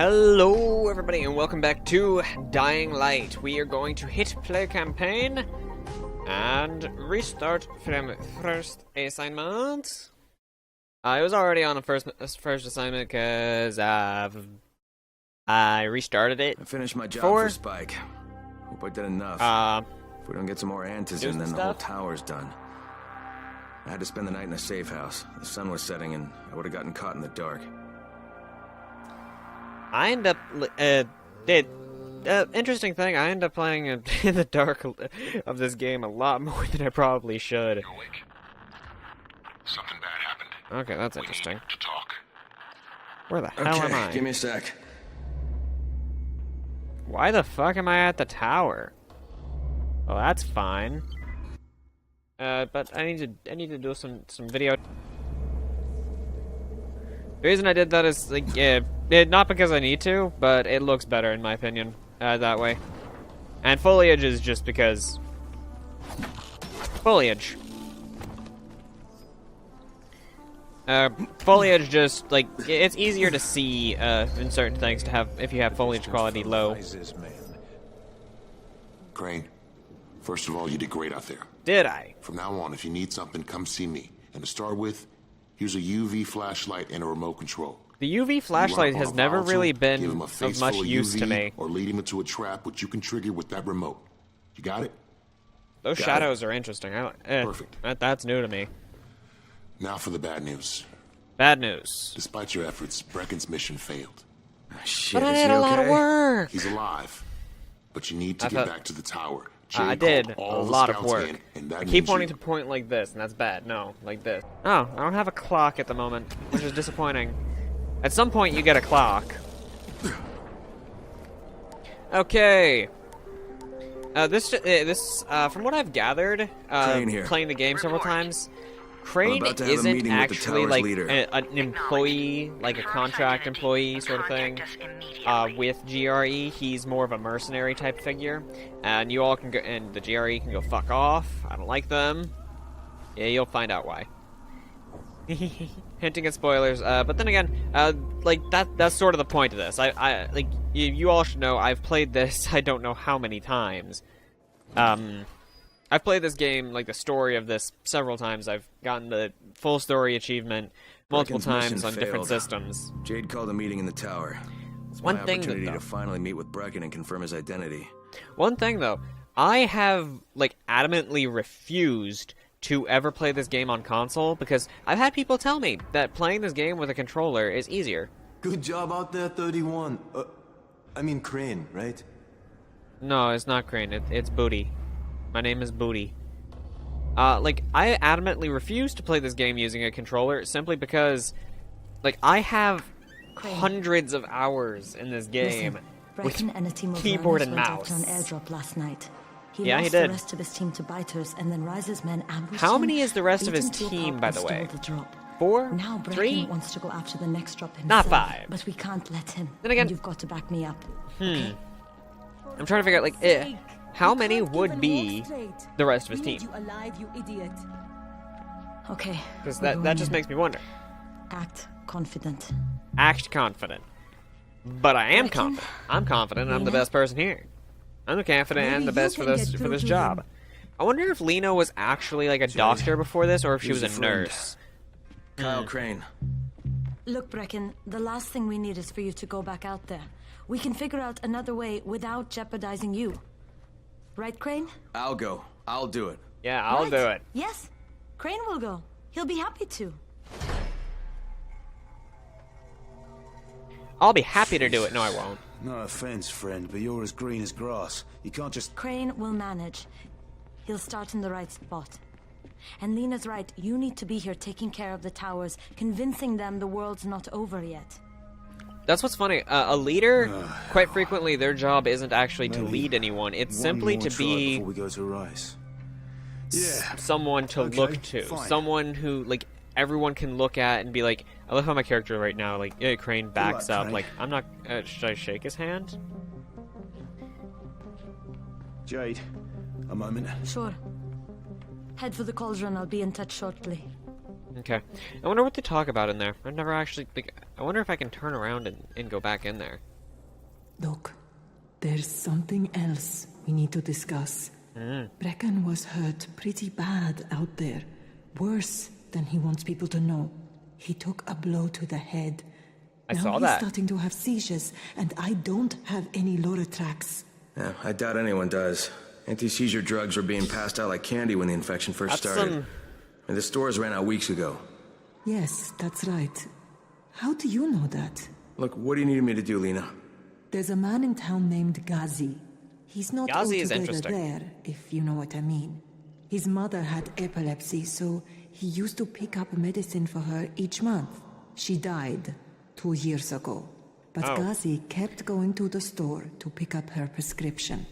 Hello everybody and welcome back to Dying Light. We are going to hit play campaign and restart from first assignment. I was already on a first assignment because I restarted it. I finished my job for Spike. Hope I did enough. If we don't get some more antis in, then the whole tower's done. I had to spend the night in a safe house. The sun was setting and I would have gotten caught in the dark. I end up, interesting thing, I end up playing in the dark of this game a lot more than I probably should. You're awake. Something bad happened. Okay, that's interesting. We need to talk. Where the hell am I? Give me a sec. Why the fuck am I at the tower? Well, that's fine. But I need to do some video. The reason I did that is, like, not because I need to, but it looks better in my opinion, that way. And foliage is just because... Foliage. Foliage just, like, it's easier to see, in certain things to have, if you have foliage quality low. Crane, first of all, you did great out there. Did I? From now on, if you need something, come see me. And to start with, here's a UV flashlight and a remote control. The UV flashlight has never really been of much use to me. Or lead him into a trap which you can trigger with that remote. You got it? Those shadows are interesting. Perfect. That's new to me. Now for the bad news. Bad news. Despite your efforts, Brecken's mission failed. Shit, But I did a lot of work. He's alive, but you need to get back to the tower. I did a lot of work. I keep wanting to you. point like this, and that's bad. No, like this. Oh, I don't have a clock at the moment, which is disappointing. At some point, you get a clock. Okay. From what I've gathered, playing the game several times, Crane isn't actually like an employee, like a contract employee sort of thing. With GRE, he's more of a mercenary type figure, and you all can go, and the GRE can go fuck off. I don't like them. Yeah, you'll find out why. Hinting at spoilers, but then again, like that's sort of the point of this. Like you all should know, I've played this I don't know how many times. I've played this game, like the story of this, several times. I've gotten the full story achievement multiple times on different systems. Jade called a meeting in the tower. It's my opportunity to finally meet with Brecken and confirm his identity. One thing though, I have like adamantly refused to ever play this game on console because I've had people tell me that playing this game with a controller is easier. Good job out there, 31. I mean Crane, right? No, it's not Crane. It's Booty. My name is Booty. Like, I adamantly refuse to play this game using a controller simply because, like, I have hundreds of hours in this game with keyboard and mouse. On airdrop last night. He yeah, lost he did. The rest of his team to biters, and then Rise's men ambushed How him, many is the rest of his team, by the way? 4? Now 3? wants to go after the next drop himself. Not 5. But we can't let him. Then again, you've got to back me up. Okay? I'm trying to figure out, like, how many would be the rest of his team? Okay. Because that just makes me wonder. Act confident. Act confident. But I am confident. I'm confident I'm the best person here. I'm confident and the best for this job. I wonder if Lena was actually like a doctor before this, or if she was a nurse. Kyle Crane. Look, Brecken, the last thing we need is for you to go back out there. We can figure out another way without jeopardizing you. Right, Crane? I'll go. I'll do it. Yeah, I'll do it. Yes. Crane will go. He'll be happy to. I'll be happy to do it. No, I won't. No offense, friend, but you're as green as grass. You can't just... Crane will manage. He'll start in the right spot. And Lena's right. You need to be here taking care of the towers, convincing them the world's not over yet. That's what's funny. A leader, quite frequently, their job isn't actually to lead anyone. It's simply to be before we go to Rice. Yeah. Someone to look to. Fine. Someone who, like, everyone can look at and be like, I love how my character right now, like, Crane backs up. Crane. Like, I'm not, should I shake his hand? Jade, a moment. Sure. Head for the cauldron. I'll be in touch shortly. Okay. I wonder what they talk about in there. I've never actually... Like, I wonder if I can turn around and go back in there. There's something else we need to discuss. Brecken was hurt pretty bad out there. Worse than he wants people to know. He took a blow to the head. I saw Now that. he's starting to have seizures, and I don't have any Loratrax. Yeah, I doubt anyone does. Anti-seizure drugs were being passed out like candy when the infection first started. And the stores ran out weeks ago. Yes, that's right. How do you know that? Look, what do you need me to do, Lena? There's a man in town named Ghazi. He's not Ghazi is altogether interesting. there, if you know what I mean. His mother had epilepsy, so he used to pick up medicine for her each month. She died 2 years ago. But Ghazi kept going to the store to pick up her prescription.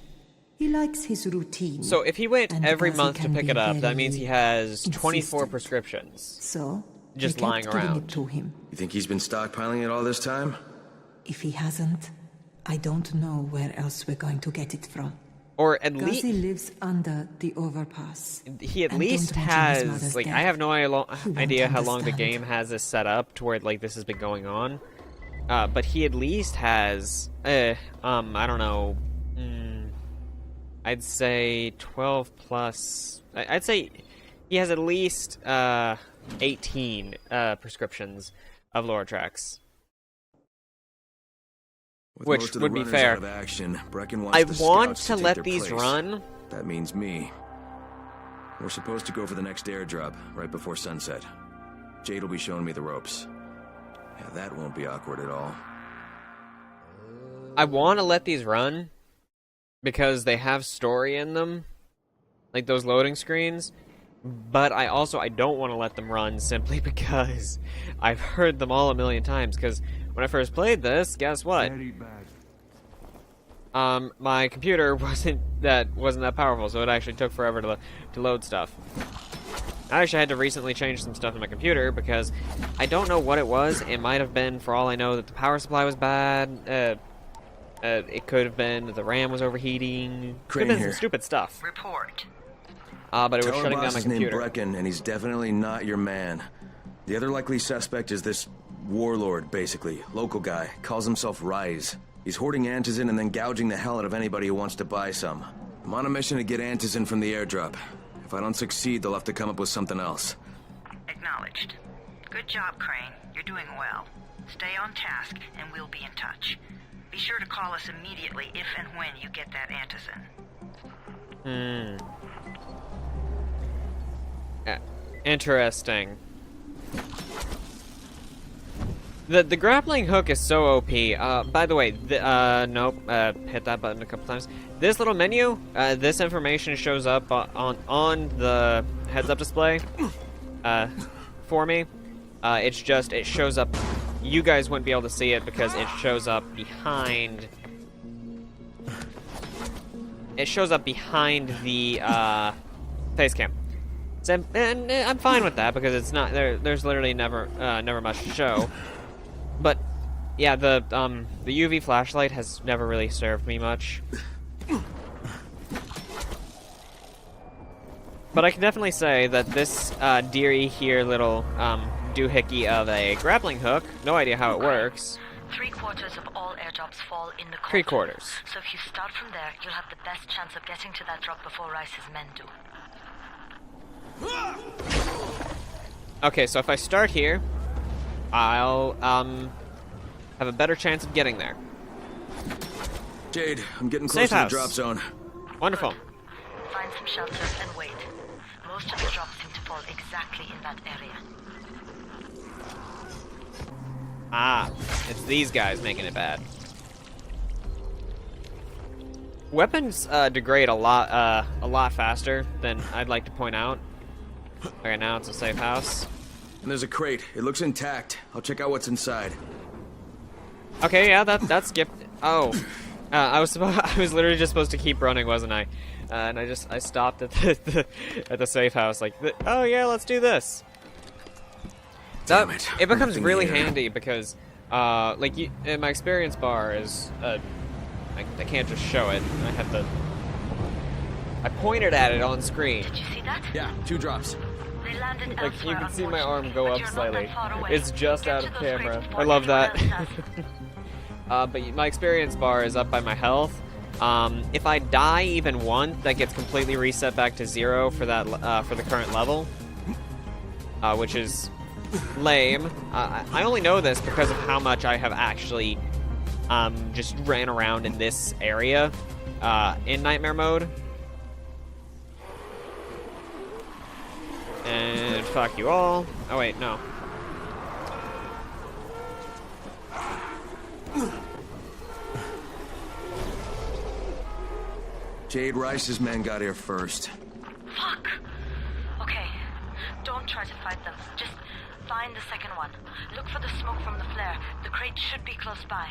He likes his routine. So if he went and every Ghazi month to can pick be it up, that very means he has 24 insistent. prescriptions. So, Just they kept lying giving around. it to him. You think he's been stockpiling it all this time? If he hasn't, I don't know where else we're going to get it from. Or at least Ghazi lives under the overpass. he at And least don't mention his has, mother's like, death. I have no idea how long the understand. game has this set up to where, like, this has been going on. But he at least has, I don't know, I'd say 12 plus, I'd say he has at least 18 prescriptions of Loratrax. With Which most of the would be runners fair. out of action, Brecken wants I the want scouts to take let their these place. run. That means me. We're supposed to go for the next airdrop right before sunset. Jade will be showing me the ropes. Yeah, that won't be awkward at all. I want to let these run because they have story in them, like those loading screens. But I don't want to let them run simply because I've heard them all a million times. Because when I first played this, guess what? My computer wasn't that powerful, so it actually took forever to load stuff. I actually had to recently change some stuff in my computer because I don't know what it was. It might have been, for all I know, that the power supply was bad. It could have been that the RAM was overheating. Could have been some stupid stuff. Report. But it was Tell our shutting down boss my is named computer. Brecken, and he's definitely not your man. The other likely suspect is this warlord, basically. Local guy. Calls himself Rise. He's hoarding antizin and then gouging the hell out of anybody who wants to buy some. I'm on a mission to get antizin from the airdrop. If I don't succeed, they'll have to come up with something else. Acknowledged. Good job, Crane. You're doing well. Stay on task, and we'll be in touch. Be sure to call us immediately if and when you get that antizin. Interesting. The grappling hook is so OP. By the way, nope, hit that button a couple times. This little menu, this information shows up on the heads-up display for me. It shows up. You guys wouldn't be able to see it because it shows up behind. It shows up behind the face cam. So, and I'm fine with that because it's not there. There's literally never much to show. But yeah, the UV flashlight has never really served me much. But I can definitely say that this dearie here little doohickey of a grappling hook, no idea how it works. 3/4 of all airdrops fall in the coffin. 3/4. So if you start from there, you'll have the best chance of getting to that drop before Rice's men do. Okay, so if I start here, I'll have a better chance of getting there. Jade, I'm getting close to the drop zone. Wonderful. Find some shelter and wait. Most of the drops seem to fall exactly in that area. Ah, it's these guys making it bad. Weapons degrade a lot faster than I'd like to point out. Okay, now it's a safe house. And there's a crate. It looks intact. I'll check out what's inside. Okay, yeah, that skipped. Oh, I was literally just supposed to keep running, wasn't I? And I stopped at the safe house, like, oh yeah, let's do this. Damn it! It becomes Nothing really here. handy because, like, my experience bar is, I can't just show it. I pointed at it on screen. Did you see that? Yeah, 2 drops. They landed Like, you elsewhere, can see my arm go but up you're not slightly. that far away. It's just Get out to of those camera. crates before I love anyone that. else does. But my experience bar is up by my health, If I die even once, that gets completely reset back to 0 for that for the current level, which is lame. I only know this because of how much I have actually just ran around in this area in nightmare mode. And fuck you all. Oh wait, no. Jade Rice's men got here first. Fuck! Okay, don't try to fight them. Just find the second one. Look for the smoke from the flare. The crate should be close by.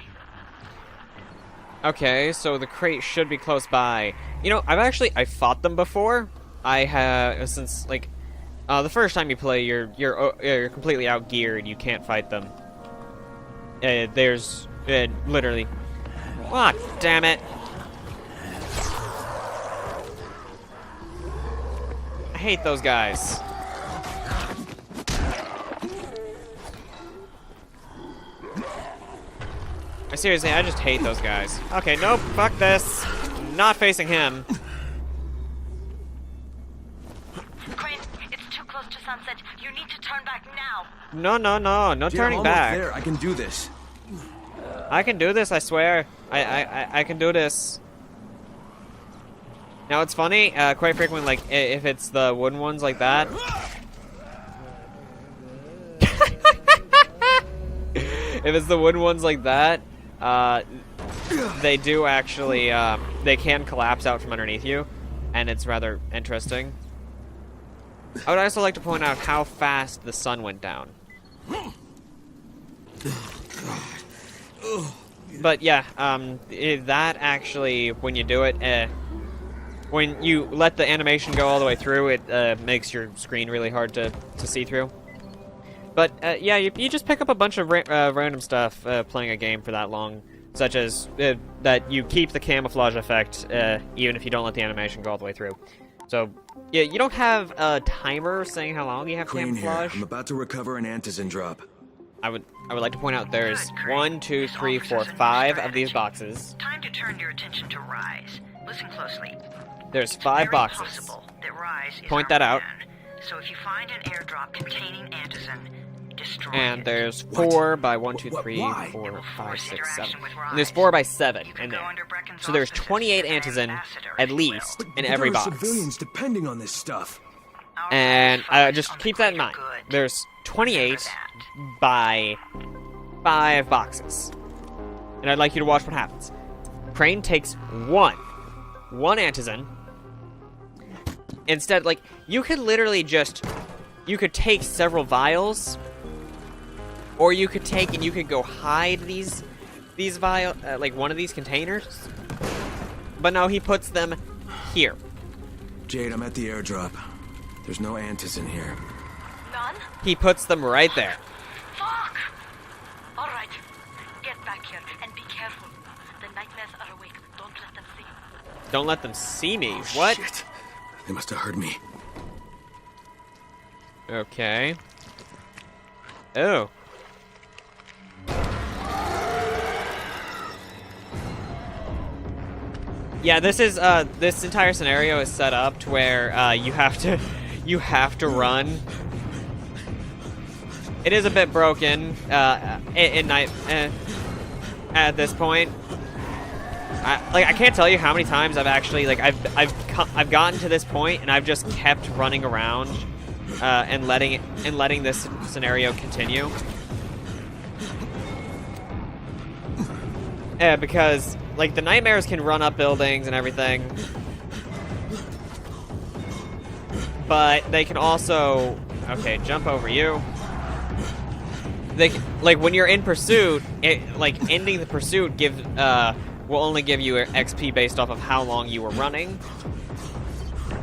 Okay, so the crate should be close by. You know, I've fought them before. I have, since, like, the first time you play, you're completely outgeared. You can't fight them. There's literally. Ah, damn it! I hate those guys. Seriously, I just hate those guys. Okay, nope, fuck this. Not facing him. Crane, it's too close to sunset. You need to turn back now. No turning back. There, I can do this. I can do this, I swear. I can do this. Now it's funny, quite frequently, like, if it's the wooden ones like that. If it's the wooden ones like that, they do actually, they can collapse out from underneath you, and it's rather interesting. I would also like to point out how fast the sun went down. But yeah, that actually, when you do it, when you let the animation go all the way through, it makes your screen really hard to see through. But yeah, you just pick up a bunch of random stuff playing a game for that long, such as that you keep the camouflage effect even if you don't let the animation go all the way through. So yeah, you don't have a timer saying how long you have Crane camouflage. Here. I'm about to recover an antizin drop. I would like to point out there's 1, 2, 3, 4, 5 of these boxes. Time to turn your attention to Rise. Listen closely. There's 5 boxes. Possible that Rise is Point that out. So if you find an airdrop containing antizin, destroy And it. there's 4 by 1, 2, 3, 4, 5, 6, 7. And there's 4 by 7 in there. So there's 28 antizin at least in every box. Civilians depending on this stuff. And just keep that in mind. There's 28 by 5 boxes. And I'd like you to watch what happens. Crane takes one antizin. Instead, like, you could literally just, you could take several vials, or you could take and you could go hide these vials, like one of these containers. But no, he puts them here. Jade, I'm at the airdrop. There's no antizin here. None? He puts them right there. Fuck! Alright, get back here and be careful. The nightmares are awake. Don't let them see you. Don't let them see me. What? Shit. They must have heard me. Okay. Oh. Yeah, this is this entire scenario is set up to where you have to run. It is a bit broken at night at this point. I can't tell you how many times I've actually, like, I've gotten to this point and I've just kept running around and letting this scenario continue. Because, like, the nightmares can run up buildings and everything, but they can also, okay, jump over you. They can, like, when you're in pursuit, like, ending the pursuit will only give you XP based off of how long you were running.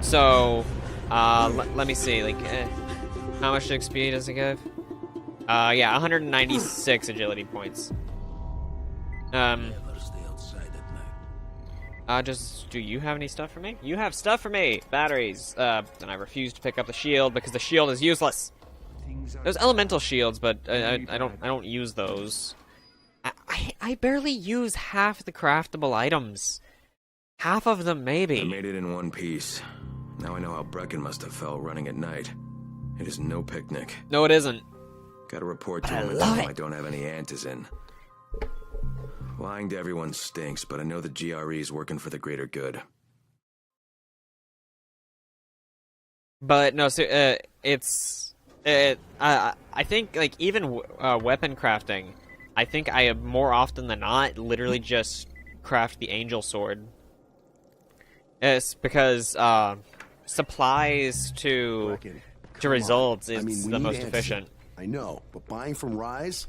So, let me see, like, how much XP does it give? Yeah, 196 agility points. Do you have any stuff for me? You have stuff for me! Batteries. And I refuse to pick up the shield because the shield is useless. There's elemental shields, but I don't use those. I barely use half the craftable items. Half of them, maybe. I made it in one piece. Now I know how Brecken must have felt running at night. It is no picnic. No, it isn't. Gotta report to him and tell him I don't have any antizin. Lying to everyone stinks, but I know the GRE is working for the greater good. But no, so I think like even weapon crafting, I think I have more often than not literally just craft the angel sword. It's because supplies to results is the most efficient. I know, but buying from Rise,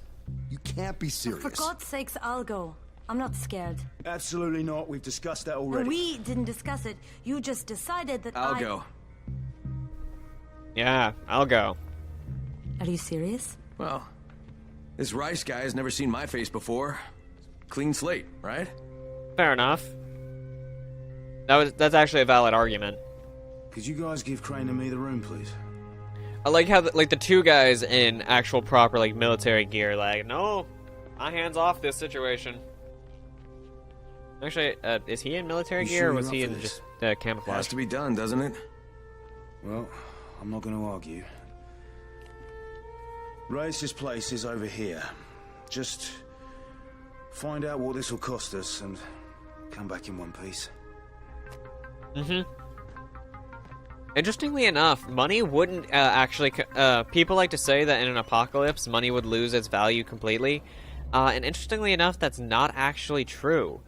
you can't be serious. For God's sakes, I'll go. I'm not scared. Absolutely not. We've discussed that already. And we didn't discuss it. You just decided that I'll go. Yeah, I'll go. Are you serious? Well, this Rice guy has never seen my face before. Clean slate, right? Fair enough. That's actually a valid argument. Could you guys give Crane and me the room, please? I like how the two guys in actual proper like military gear, like, no, my hands off this situation. Actually, is he in military gear or was he in just camouflage? Has to be done, doesn't it? Well, I'm not going to argue. Race's place is over here. Just find out what this will cost us and come back in one piece. Mm-hmm. Interestingly enough, money wouldn't actually... people like to say that in an apocalypse, money would lose its value completely. And interestingly enough, that's not actually true.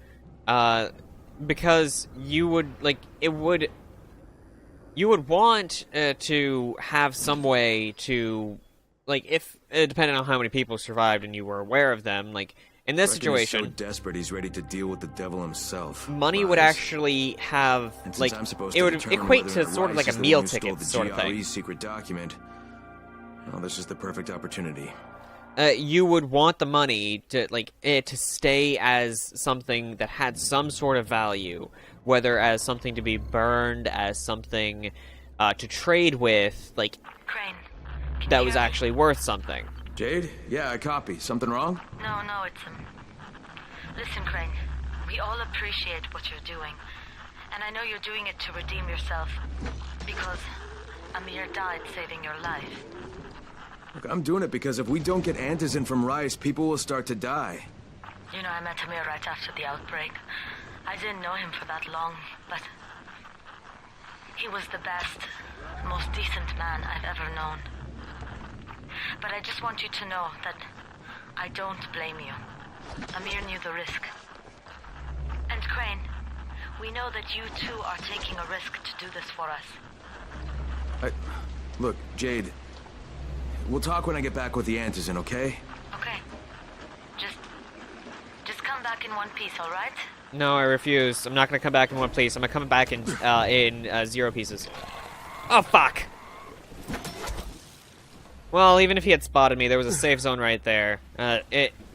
Because you would, like, you would want to have some way to, like, if, depending on how many people survived and you were aware of them, like, in this situation... He's so desperate he's ready to deal with the devil himself. Money would actually have, like, it would equate to sort of like a meal ticket sort of thing. Secret document. Well, this is the perfect opportunity. You would want the money to, like, to stay as something that had some sort of value, whether as something to be burned, as something to trade with, like, Crane, that was actually worth something. Jade? Yeah, I copy. Something wrong? No, it's Listen, Crane, we all appreciate what you're doing, and I know you're doing it to redeem yourself, because Amir died saving your life. Look, I'm doing it because if we don't get antizin from Rice, people will start to die. You know, I met Amir right after the outbreak. I didn't know him for that long, but he was the best, most decent man I've ever known. But I just want you to know that I don't blame you. Amir knew the risk. And Crane, we know that you too are taking a risk to do this for us. Look, Jade, we'll talk when I get back with the antizin, okay? Okay. Just come back in one piece, all right? No, I refuse. I'm not gonna come back in one piece. I'm gonna come back in 0 pieces. Oh, fuck! Well, even if he had spotted me, there was a safe zone right there.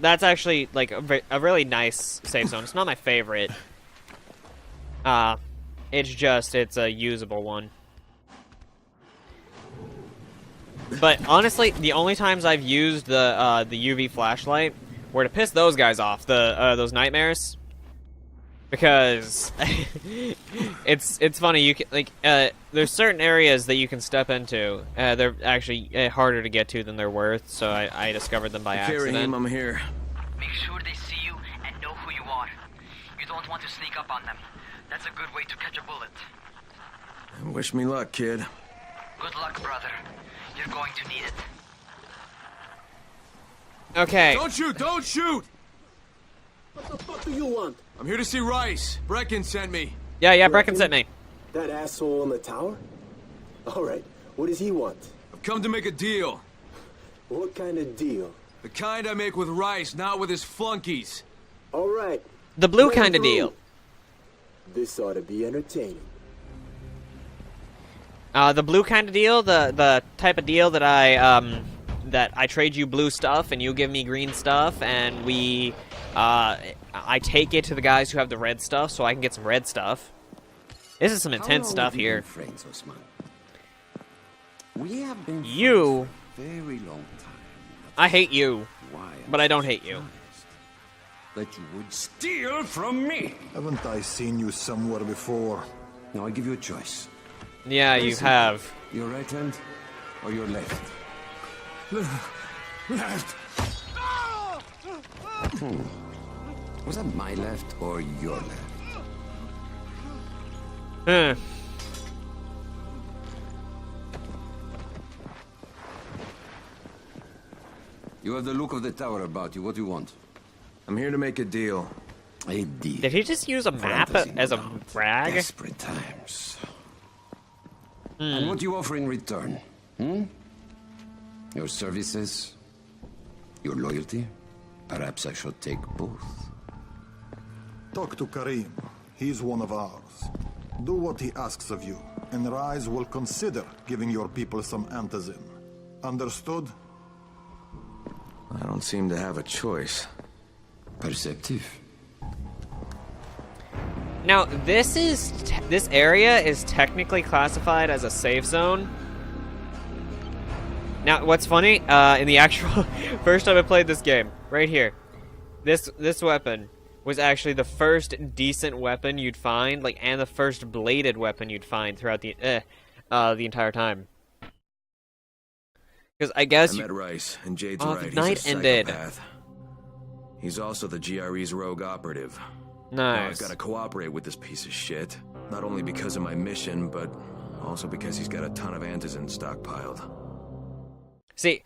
That's actually, like, a really nice safe zone. It's not my favorite. It's a usable one. But, honestly, the only times I've used the UV flashlight were to piss those guys off, those nightmares. Because it's funny, you can, like, there's certain areas that you can step into. They're actually harder to get to than they're worth, so I discovered them by accident. Rahim, I'm here. Make sure they see you and know who you are. You don't want to sneak up on them. That's a good way to catch a bullet. Wish me luck, kid. Good luck, brother. You're going to need it. Okay. Don't shoot! Don't shoot! What the fuck do you want? I'm here to see Rice. Brecken sent me. Yeah, Brecken sent me. That asshole in the tower? Alright, what does he want? I've come to make a deal. What kind of deal? The kind I make with Rice, not with his flunkies. Alright. The blue kind of deal. This ought to be entertaining. The blue kind of deal, the type of deal that I trade you blue stuff and you give me green stuff, and I take it to the guys who have the red stuff so I can get some red stuff. This is some intense stuff here. Friends, Osman? We have been you. For a very long time. I hate you, but I don't hate you. that you would steal from me. Haven't I seen you somewhere before? Now I give you a choice. Yeah, you have. Your right hand or your left? Left. Was that my left or your left? You have the look of the tower about you. What do you want? I'm here to make a deal. A deal. Did he just use a map as a brag? Desperate times. And what do you offer in return? Your services? Your loyalty? Perhaps I should take both. Talk to Karim. He's one of ours. Do what he asks of you, and Rise will consider giving your people some antizin. Understood? I don't seem to have a choice. Perceptive. Now, this area is technically classified as a safe zone. Now, what's funny, in the actual first time I played this game, right here, this weapon was actually the first decent weapon you'd find, like, and the first bladed weapon you'd find throughout the entire time. Because I guess I met Rice, and Jade's right. The night ended. He's also the GRE's rogue operative. Nice. Now I've got to cooperate with this piece of shit, not only because of my mission, but also because he's got a ton of antizin stockpiled. See,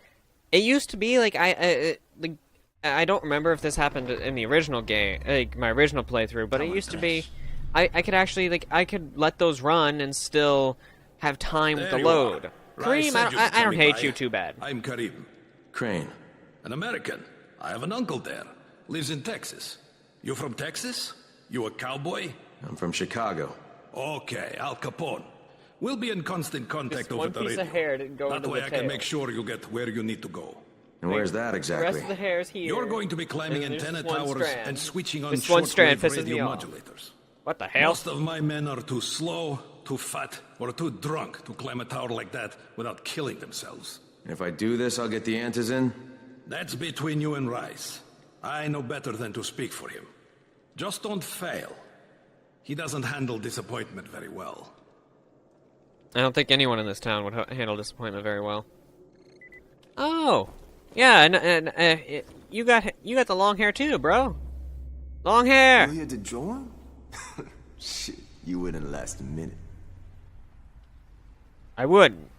it used to be like I don't remember if this happened in the original game, like my original playthrough, but it used to be I could actually I could let those run and still have time with the load. Kareem, I don't hate you too bad. I'm Kareem. Crane. An American. I have an uncle there. Lives in Texas. You from Texas? You a cowboy? I'm from Chicago. Okay, Al Capone. We'll be in constant contact over the radio. One piece of hair didn't go into the tail. That way I can make sure you get where you need to go. And where's that exactly? The rest of the hair is here. You're going to be climbing antenna towers and switching on shortwave radio modulators. What the hell? Most of my men are too slow, too fat, or too drunk to climb a tower like that without killing themselves. And if I do this, I'll get the antizin? That's between you and Rice. I know better than to speak for him. Just don't fail. He doesn't handle disappointment very well. I don't think anyone in this town would handle disappointment very well. Oh, yeah, and you got the long hair too, bro. Long hair. You here to join? Shit, you wouldn't last a minute. I wouldn't.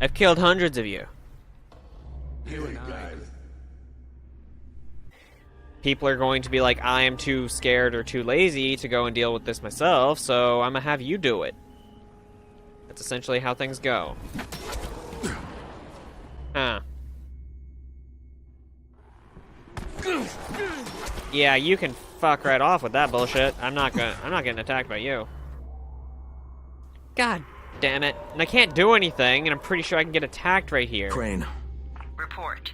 I've killed hundreds of you. People are going to be like, I am too scared or too lazy to go and deal with this myself, so I'm gonna have you do it. That's essentially how things go. Huh. Yeah, you can fuck right off with that bullshit. I'm not getting attacked by you. God damn it. And I can't do anything, and I'm pretty sure I can get attacked right here. Crane. Report.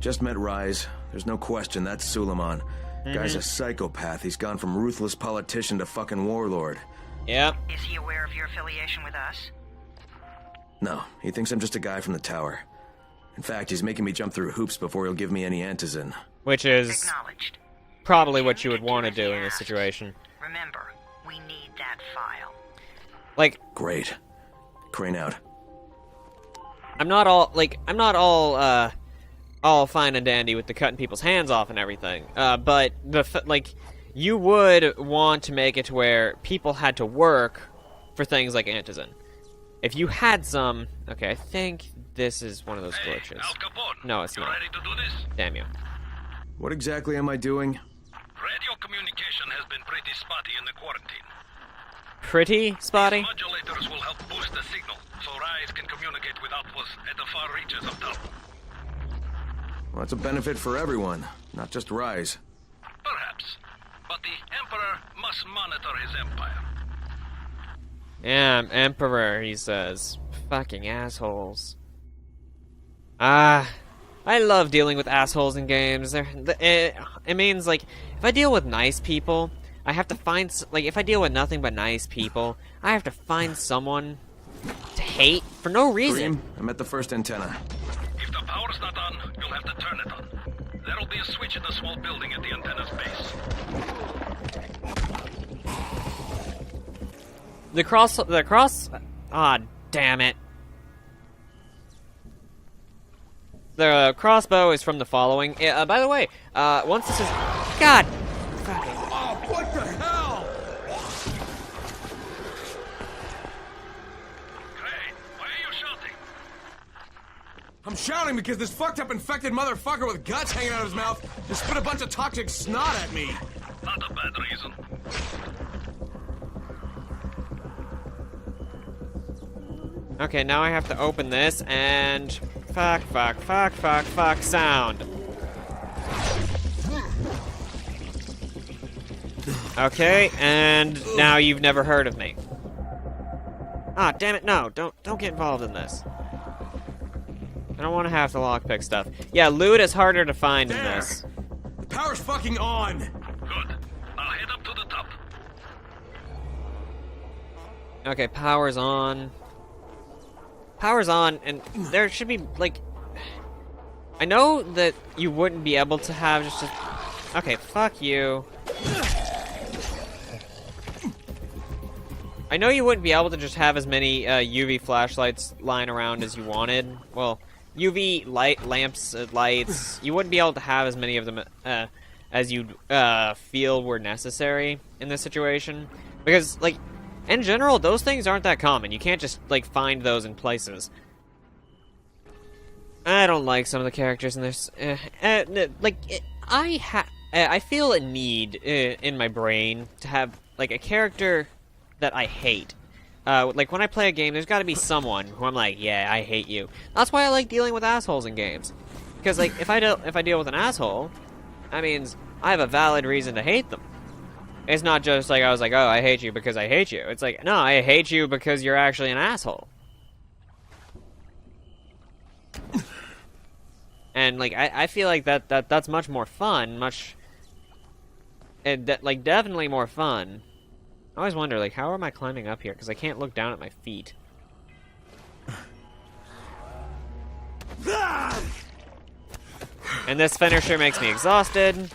Just met Rise. There's no question that's Suleiman. Guy's a psychopath. He's gone from ruthless politician to fucking warlord. Yep. Is he aware of your affiliation with us? No, he thinks I'm just a guy from the tower. In fact, he's making me jump through hoops before he'll give me any antizin. Which is probably what you would want to do in this situation. Remember, we need that file. Like, great. Crane out. I'm not all fine and dandy with the cutting people's hands off and everything. But you would want to make it to where people had to work for things like antizin. If you had some, okay, I think this is one of those glitches. Al Capone, no, it's not. Ready to do this? Damn you. What exactly am I doing? Radio communication has been pretty spotty in the quarantine. Pretty spotty? These modulators will help boost the signal, so Rise can communicate with outposts at the far reaches of town. Well, that's a benefit for everyone, not just Rise. Perhaps. But the Emperor must monitor his empire. Yeah, I'm Emperor, he says. Fucking assholes. I love dealing with assholes in games. It means, like, if I deal with nice people, I have to find, like, if I deal with nothing but nice people, I have to find someone to hate for no reason. I'm at the first antenna. If the power's not on, you'll have to turn it on. There There'll be a switch in the small building at the antenna's base. The cross. Ah, damn it. The crossbow is from the following. By the way, once this is... God! Oh, what the hell? Hey, why are you shouting? I'm shouting because this fucked up infected motherfucker with guts hanging out of his mouth just spit a bunch of toxic snot at me. Not a bad reason. Okay, now I have to open this and... Fuck sound. Okay, and now you've never heard of me. Ah, damn it, no, don't get involved in this. I don't want to have to lockpick stuff. Yeah, loot is harder to find in this. The power's fucking on! Good. I'll head up to the top. Okay, power's on. Power's on, and there should be, like... I know that you wouldn't be able to have just a... Okay, fuck you. I know you wouldn't be able to just have as many UV flashlights lying around as you wanted. Well, UV lights, you wouldn't be able to have as many of them as you'd feel were necessary in this situation. Because, like, in general, those things aren't that common. You can't just, like, find those in places. I don't like some of the characters in this. I feel a need in my brain to have, like, a character that I hate. Like, when I play a game, there's gotta be someone who I'm like, yeah, I hate you. That's why I like dealing with assholes in games. Because, like, if I deal with an asshole, that means I have a valid reason to hate them. It's not just like I was like, oh, I hate you because I hate you. It's like, no, I hate you because you're actually an asshole. And, like, I feel like that's much more fun, like, definitely more fun. I always wonder, like, how am I climbing up here? Because I can't look down at my feet. And this finisher makes me exhausted.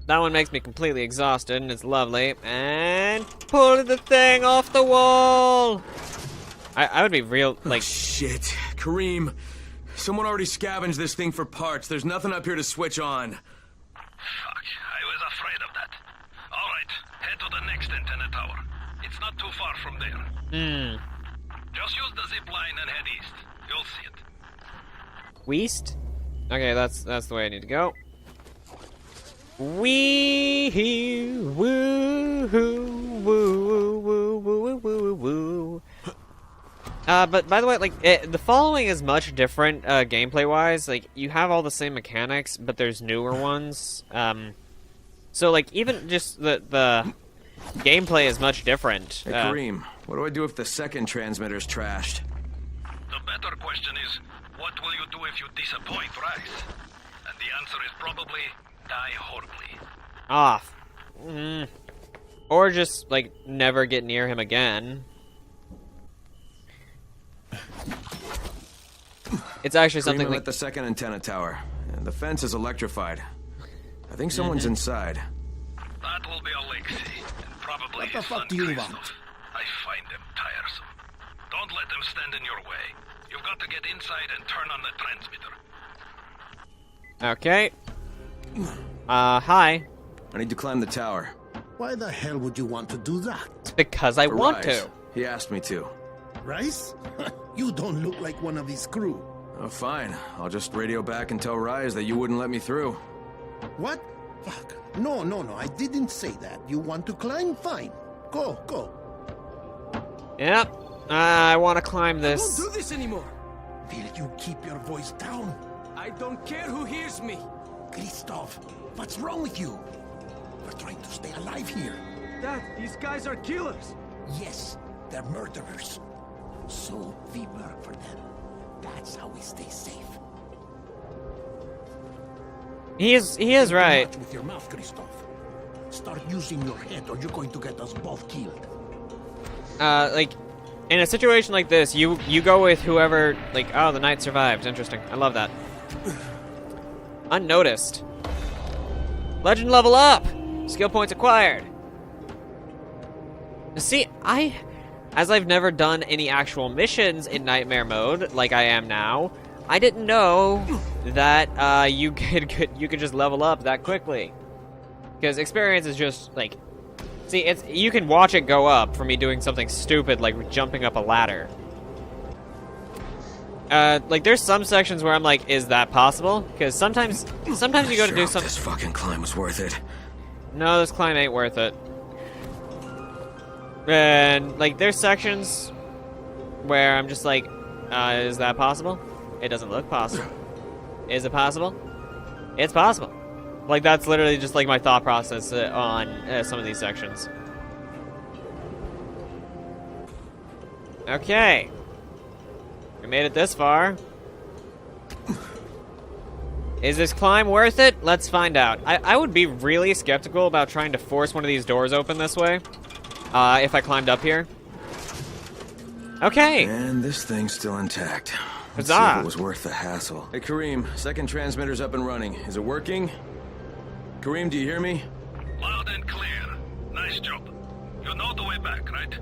That one makes me completely exhausted, and it's lovely. And pull the thing off the wall! I would be real, like... Oh, shit. Kareem, someone already scavenged this thing for parts. There's nothing up here to switch on. Fuck, I was afraid of that. Alright, head to the next antenna tower. It's not too far from there. Just use the zip line and head east. You'll see it. West? Okay, that's the way I need to go. Wee woo woo woo woo woo woo woo. But by the way, like, the following is much different gameplay-wise. Like, you have all the same mechanics, but there's newer ones. So, like, even just the gameplay is much different. Hey, Kareem, what do I do if the second transmitter's trashed? The better question is, what will you do if you disappoint Rice? And the answer is probably die horribly. Off. Or just, like, never get near him again. It's actually something like... at the second antenna tower. The fence is electrified. I think someone's inside. That will be Alexei, and probably What the fuck do you want? I find them tiresome. Don't let them stand in your way. You've got to get inside and turn on the transmitter. Okay. Hi. I need to climb the tower. Why the hell would you want to do that? Because I want Rice. to. He asked me to. Rice? You don't look like one of his crew. Oh, fine. I'll just radio back and tell Rise that you wouldn't let me through. What? Fuck. No, I didn't say that. You want to climb? Fine. Go. Yep. I want to climb this. I won't do this anymore. Will you keep your voice down? I don't care who hears me. Christoph, what's wrong with you? We're trying to stay alive here. Dad, these guys are killers. Yes, they're murderers. So we work for them. That's how we stay safe. He is right. Too much with your mouth, Christoph. Start using your head or you're going to get us both killed. Like, in a situation like this, you go with whoever, like, oh, the knight survived. Interesting. I love that. Unnoticed. Legend level up! Skill points acquired. See, as I've never done any actual missions in Nightmare mode, like I am now, I didn't know that you could just level up that quickly. Because experience is just, like... See, you can watch it go up for me doing something stupid like jumping up a ladder. Like, there's some sections where I'm like, is that possible? Because sometimes you go to do something... This fucking climb was worth it. No, this climb ain't worth it. And, like, there's sections where I'm just like, is that possible? It doesn't look possible. Is it possible? It's possible. Like, that's literally just, like, my thought process on some of these sections. Okay. We made it this far. Is this climb worth it? Let's find out. I would be really skeptical about trying to force one of these doors open this way. If I climbed up here. Okay. And this thing's still intact. Let's see Huzzah. if it was worth the hassle. Hey, Kareem, second transmitter's up and running. Is it working? Kareem, do you hear me? Loud and clear. Nice job. You know the way back, right?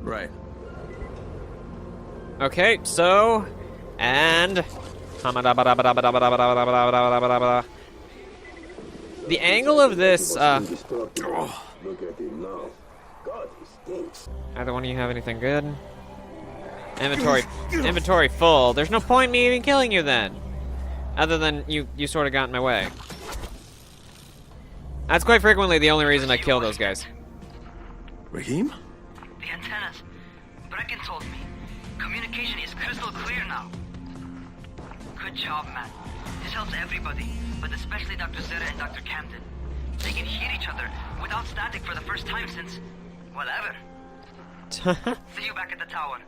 Right. Okay, so... And... The angle of this, Look at him now. God, he stinks. Either one of you have anything good? Inventory full. There's no point in me even killing you then. Other than you sort of got in my way. That's quite frequently the only reason I kill those guys. Raheem? The antennas. Brecken told me. Communication is crystal clear now. Good job, man. This helps everybody, but especially Dr. Zeta and Dr. Camden. They can hear each other without static for the first time since, well, ever. See you back at the tower.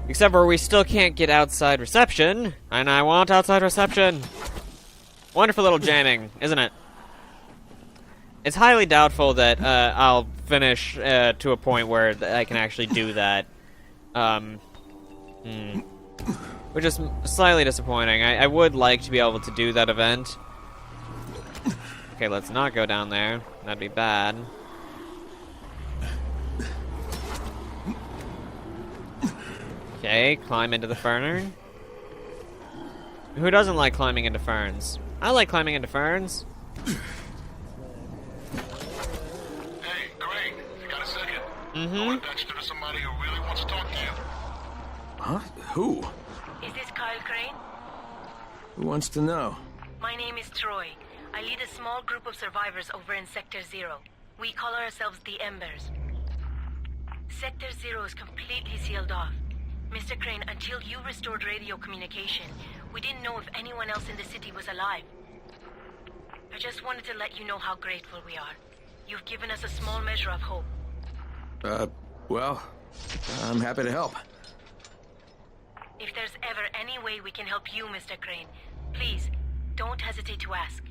Except for we still can't get outside reception, and I want outside reception. Wonderful little jamming, isn't it? It's highly doubtful that I'll finish to a point where I can actually do that. Which is slightly disappointing. I would like to be able to do that event. Okay, let's not go down there. That'd be bad. Okay, climb into the fern. Who doesn't like climbing into ferns? I like climbing into ferns. Hey, Greg, you got a second? Mm-hmm. I want to patch you to somebody who really wants to talk to you. Huh? Who? Is this Kyle Crane? Who wants to know? My name is Troy. I lead a small group of survivors over in Sector 0. We call ourselves the Embers. Sector 0 is completely sealed off. Mr. Crane, until you restored radio communication, we didn't know if anyone else in the city was alive. I just wanted to let you know how grateful we are. You've given us a small measure of hope. Well, I'm happy to help. If there's ever any way we can help you, Mr. Crane, please, don't hesitate to ask.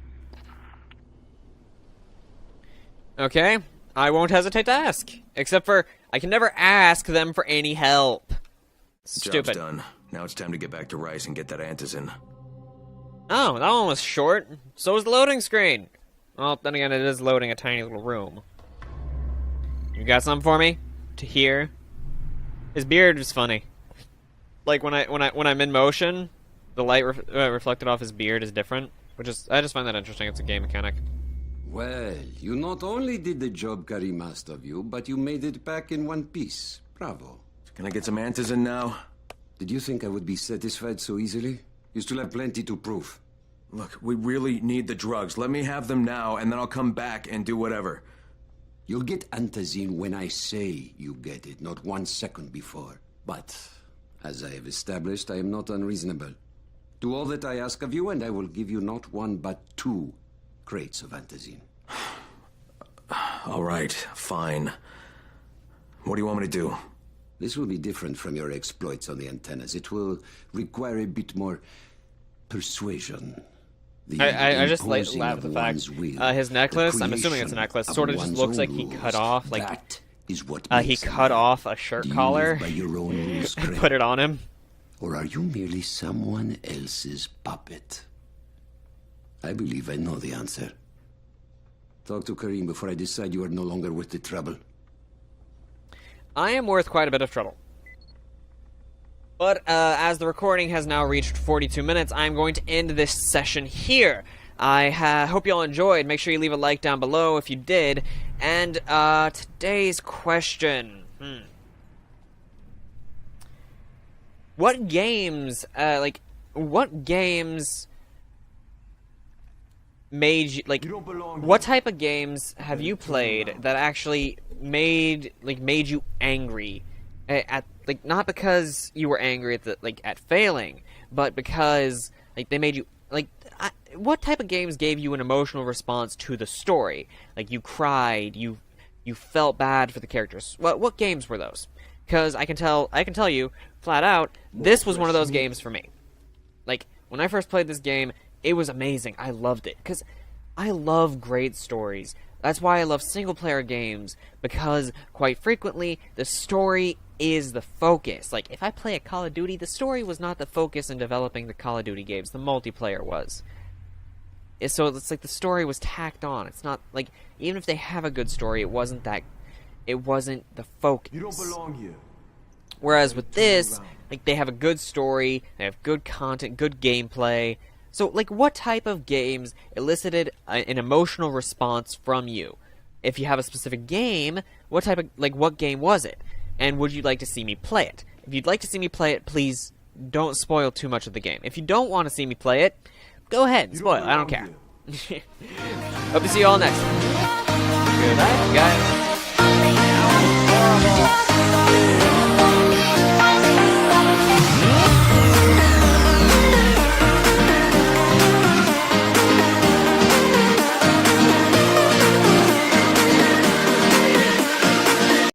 Okay, I won't hesitate to ask. Except for, I can never ask them for any help. Stupid. Job's done. Now it's time to get back to Rice and get that antizin. Oh, that one was short. So was the loading screen. Well, then again, it is loading a tiny little room. You got something for me? To hear? His beard is funny. Like when I'm in motion, the light reflected off his beard is different, which is I just find that interesting. It's a game mechanic. Well, you not only did the job Karim asked of you, but you made it back in one piece. Bravo. Can I get some antizin now? Did you think I would be satisfied so easily? You still have plenty to prove. Look, we really need the drugs. Let me have them now, and then I'll come back and do whatever. You'll get antizin when I say you get it, not 1 second before. But, as I have established, I am not unreasonable. Do all that I ask of you, and I will give you not 1, but 2 crates of antizin. All right, fine. What do you want me to do? This will be different from your exploits on the antennas. It will require a bit more persuasion. I just laughed at the fact his necklace. I'm assuming it's a necklace. Sort of just looks like he cut off he cut off a shirt collar and put it on him. Or are you merely someone else's puppet? I believe I know the answer. Talk to Karim before I decide you are no longer worth the trouble. I am worth quite a bit of trouble. But as the recording has now reached 42 minutes, I'm going to end this session here. I hope you all enjoyed. Make sure you leave a like down below if you did. And today's question. What games, what games made you, what type of games have you played that actually made you angry? Not because you were angry at failing, but because, they made you, what type of games gave you an emotional response to the story? You cried, you felt bad for the characters. What games were those? Because I can tell you, flat out, this was one of those games for me. When I first played this game, it was amazing. I loved it. Because I love great stories. That's why I love single-player games. Because, quite frequently, the story is the focus. If I play a Call of Duty, the story was not the focus in developing the Call of Duty games. The multiplayer was. So it's the story was tacked on. It's not, even if they have a good story, it wasn't the focus. You don't belong here. Whereas with this, they have a good story, they have good content, good gameplay. So, what type of games elicited an emotional response from you? If you have a specific game, what type of, what game was it? And would you like to see me play it? If you'd like to see me play it, please don't spoil too much of the game. If you don't want to see me play it, go ahead and spoil it. I don't care. Hope to see you all next time. Good night, guys.